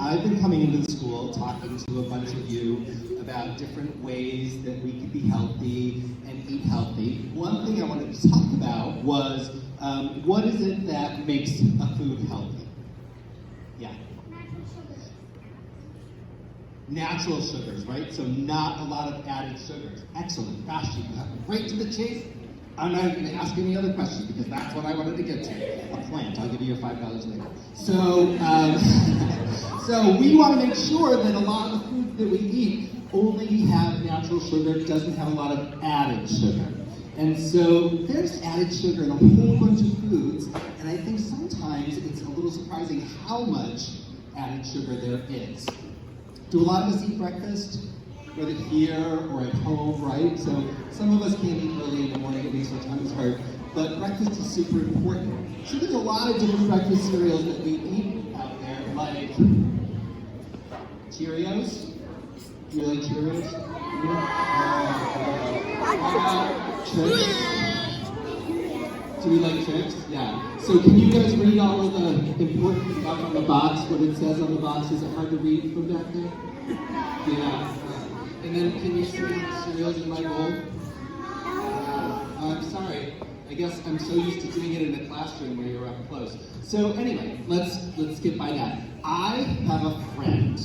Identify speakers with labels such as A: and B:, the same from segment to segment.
A: I've been coming into the school talking to a bunch of you about different ways that we could be healthy and eat healthy. One thing I wanted to talk about was what is it that makes a food healthy? Yeah. Natural sugars, right? So not a lot of added sugars. Excellent. Gosh, you got right to the chase. I'm not going to ask any other questions because that's what I wanted to get to. A plant. I'll give you your $5 later. So, so we want to make sure that a lot of the food that we eat only have natural sugar, doesn't have a lot of added sugar. And so there's added sugar in a whole bunch of foods, and I think sometimes it's a little surprising how much added sugar there is. Do a lot of us eat breakfast? Whether here or at home, right? So some of us can't eat early in the morning, it makes our tummies hurt, but breakfast is super important. So there's a lot of different breakfast cereals that we eat out there, like Cheerios. Do you like Cheerios? Tricks? Do we like Tricks? Yeah. So can you guys read all of the important stuff on the box, what it says on the box? Is it hard to read from back there? Yeah. And then can you see cereals in my bowl? I'm sorry. I guess I'm so used to doing it in the classroom where you're up close. So anyway, let's skip by that. I have a friend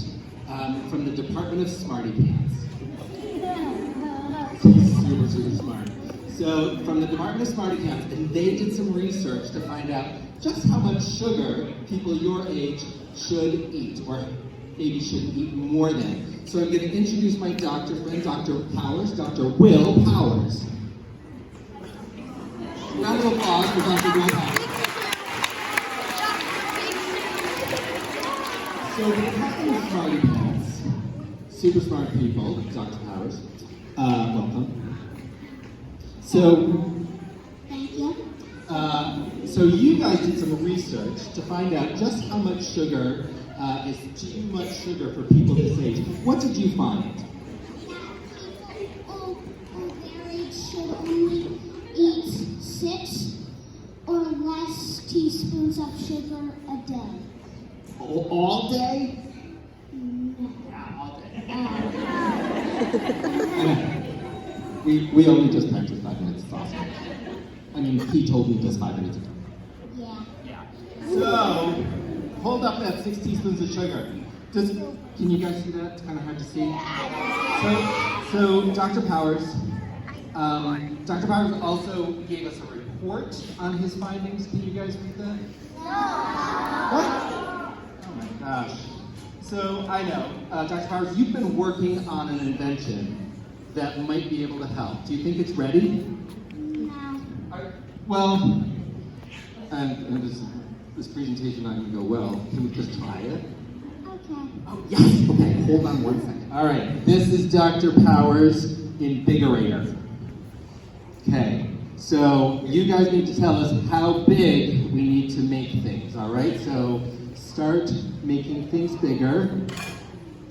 A: from the Department of Smartypants. Super, super smart. So from the Department of Smartypants, and they did some research to find out just how much sugar people your age should eat, or maybe should eat more than. So I'm going to introduce my doctor friend, Dr. Powers, Dr. Will Powers. Round of applause for Dr. Will Powers. So the Department of Smartypants, super smart people, Dr. Powers, welcome. So,
B: thank you.
A: So you guys did some research to find out just how much sugar is too much sugar for people this age. What did you find?
B: That people their age should only eat 6 or less teaspoons of sugar a day.
A: All day?
B: No.
A: Yeah, all day. We only just practiced 5 minutes. It's awesome. I mean, he told me just 5 minutes ago.
B: Yeah.
A: So, hold up that 6 teaspoons of sugar. Can you guys see that? It's kind of hard to see. So Dr. Powers also gave us a report on his findings. Can you guys read that? What? Oh my gosh. So I know, Dr. Powers, you've been working on an invention that might be able to help. Do you think it's ready?
B: No.
A: Well, and this presentation not going to go well. Can we just try it?
B: Okay.
A: Oh, yes! Okay, hold on 1 second. All right, this is Dr. Powers' Invigorator. Okay, so you guys need to tell us how big we need to make things, all right? So start making things bigger.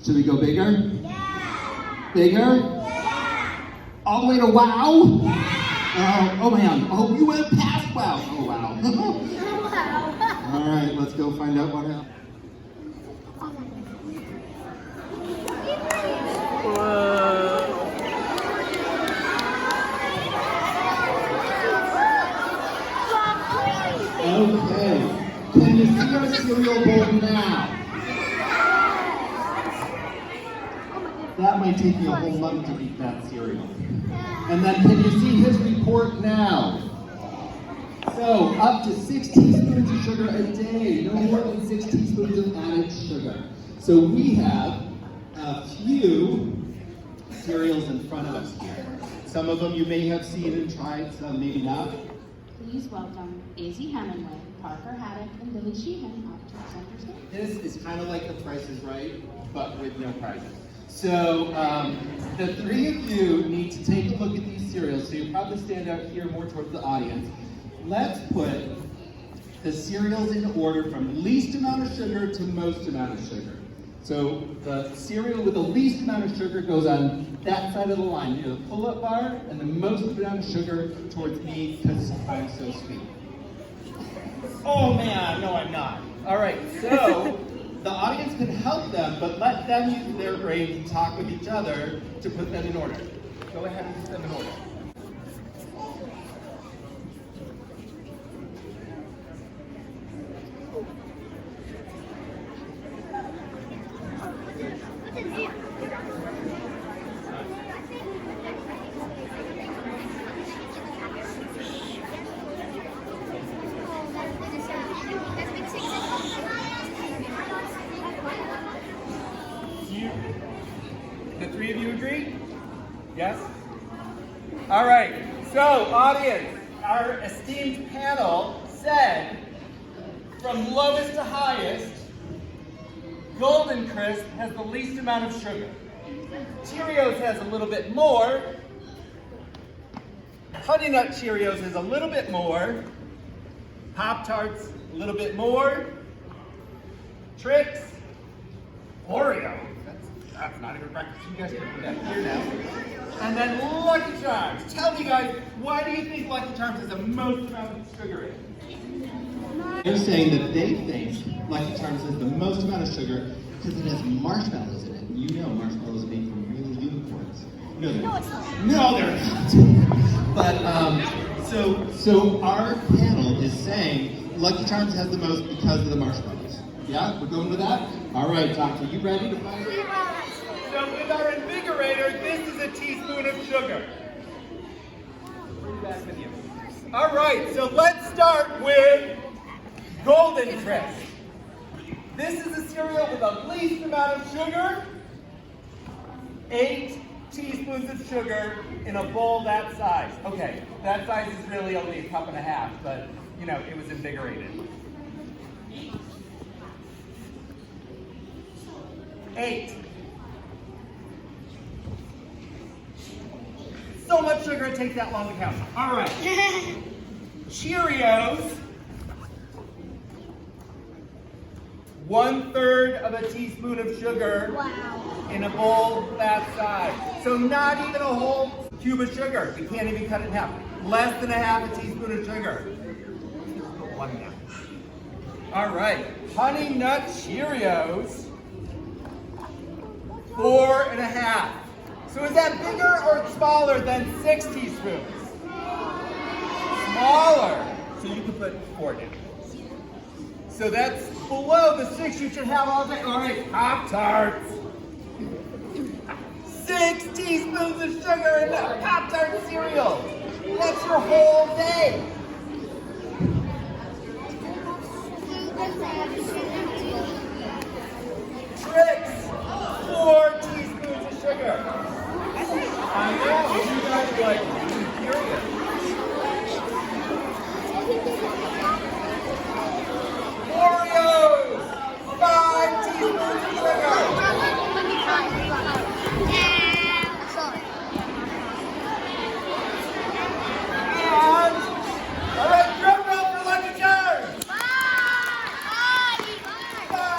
A: Should we go bigger?
B: Yeah.
A: Bigger? Yeah. All the way to wow? Yeah. Oh man, oh, you went past wow. Oh wow. All right, let's go find out what happened. Okay, can you see our cereal bowl now? That might take me a whole month to eat that cereal. And then can you see his report now? So, up to 6 teaspoons of sugar a day, no more than 6 teaspoons of added sugar. So we have a few cereals in front of us here. Some of them you may have seen and tried, some maybe not.
C: Please welcome Daisy Hemingway, Parker Haddock, and Billy Sheehan off to center stage.
A: This is kind of like The Price is Right, but with no prizes. So the 3 of you need to take a look at these cereals. So you'll probably stand out here more towards the audience. Let's put the cereals in order from least amount of sugar to most amount of sugar. So the cereal with the least amount of sugar goes on that side of the line, near the pull-up bar, and the most amount of sugar towards me because I'm so sweet. Oh man, no I'm not. All right, so
D: The audience can help them, but let them use their brain to talk with each other to put them in order. Go ahead and put them in order. The three of you agree? Yes? All right. So, audience, our esteemed panel said, from lowest to highest, Golden Crisp has the least amount of sugar. Cheerios has a little bit more. Honey Nut Cheerios is a little bit more. Pop-Tarts, a little bit more. Trix, Oreo. That's not even breakfast. You guys can put that here now. And then Lucky Charms. Tell me guys, why do you think Lucky Charms has the most amount of sugar in it?
A: They're saying that they think Lucky Charms has the most amount of sugar because it has marshmallows in it. And you know marshmallows are made from real unicorns. No, they're not. No, they're not. But so our panel is saying Lucky Charms has the most because of the marshmallows. Yeah, we're going with that? All right, Doctor, you ready to find out?
D: So with our invigorator, this is a teaspoon of sugar. Bring it back with you. All right, so let's start with Golden Crisp. This is a cereal with the least amount of sugar. 8 teaspoons of sugar in a bowl that size. Okay, that size is really only a cup and a half, but you know, it was invigorated. 8. So much sugar it takes that long to count. All right. Cheerios. 1/3 of a teaspoon of sugar in a bowl that size. So not even a whole cube of sugar. We can't even cut it in half. Less than a half a teaspoon of sugar. One now. All right. Honey Nut Cheerios. 4.5. So is that bigger or smaller than 6 teaspoons? Smaller. So you can put 4 down. So that's below the 6 you should have all day. All right, Pop-Tarts. 6 teaspoons of sugar in that Pop-Tart cereal. That's your whole day. Trix. 4 teaspoons of sugar. I know, you guys are like furious. Oreos! 5 teaspoons of sugar. And, all right, drum roll for Lucky Charms. 5 teaspoons of sugar.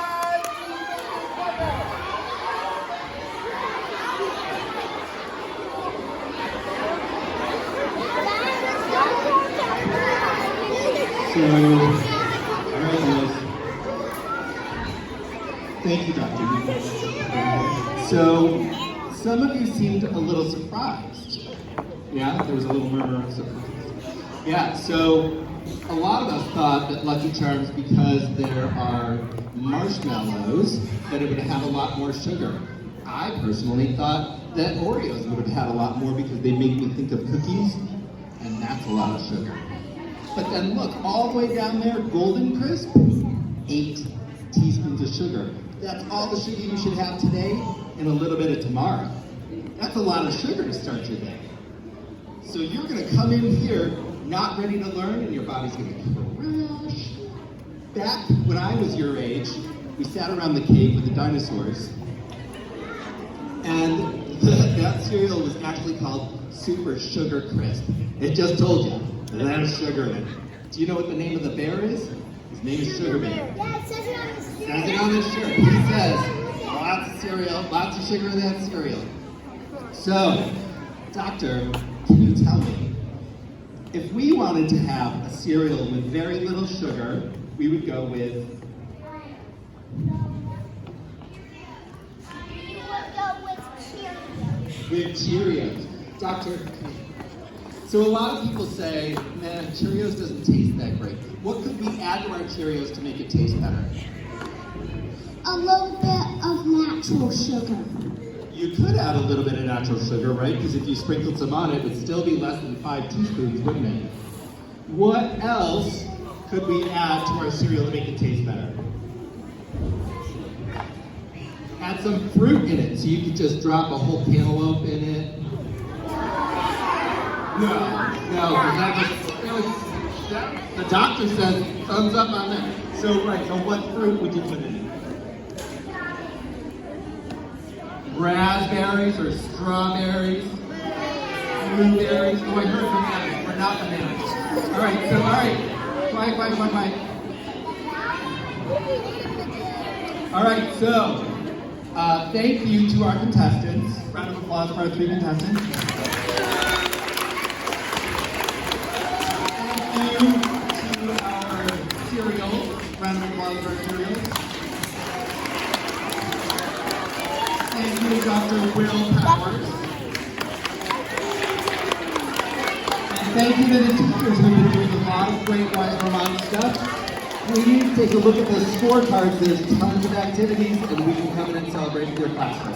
A: So, all right, guys. Thank you, Doctor. So, some of you seemed a little surprised. Yeah, there was a little murmur of surprise. Yeah, so a lot of us thought that Lucky Charms, because there are marshmallows, that it would have a lot more sugar. I personally thought that Oreos would have had a lot more because they make me think of cookies, and that's a lot of sugar. But then look, all the way down there, Golden Crisp, 8 teaspoons of sugar. That's all the sugar you should have today and a little bit of tomorrow. That's a lot of sugar to start your day. So you're gonna come in here not ready to learn and your body's gonna crash. Back when I was your age, we sat around the cave with the dinosaurs, and that cereal was actually called Super Sugar Crisp. It just told you. There's sugar in it. Do you know what the name of the bear is? His name is Sugar Bear.
B: Yeah, it says it on the shirt.
A: Says it on his shirt. He says, lots of cereal, lots of sugar in that cereal. So, Doctor, can you tell me, if we wanted to have a cereal with very little sugar, we would go with with Cheerios. Doctor, so a lot of people say, man, Cheerios doesn't taste that great. What could we add to our Cheerios to make it taste better?
B: A little bit of natural sugar.
A: You could add a little bit of natural sugar, right? Because if you sprinkled some on it, it would still be less than 5 teaspoons, wouldn't it? What else could we add to our cereal to make it taste better? Add some fruit in it, so you could just drop a whole cantaloupe in it. No, the doctor says thumbs up on that. So what fruit would you put in it? Raspberries or strawberries? Blueberries? Oh, I heard bananas. We're not bananas. All right. Quiet. All right, so thank you to our contestants. Round of applause for our 3 contestants. Thank you to our cereals. Round of applause for our cereals. Thank you, Dr. Will Powers. And thank you to the teachers who've been doing a lot of great Wise Vermont stuff. Please take a look at the scorecards. There's tons of activities, and we can come in and celebrate with your classroom.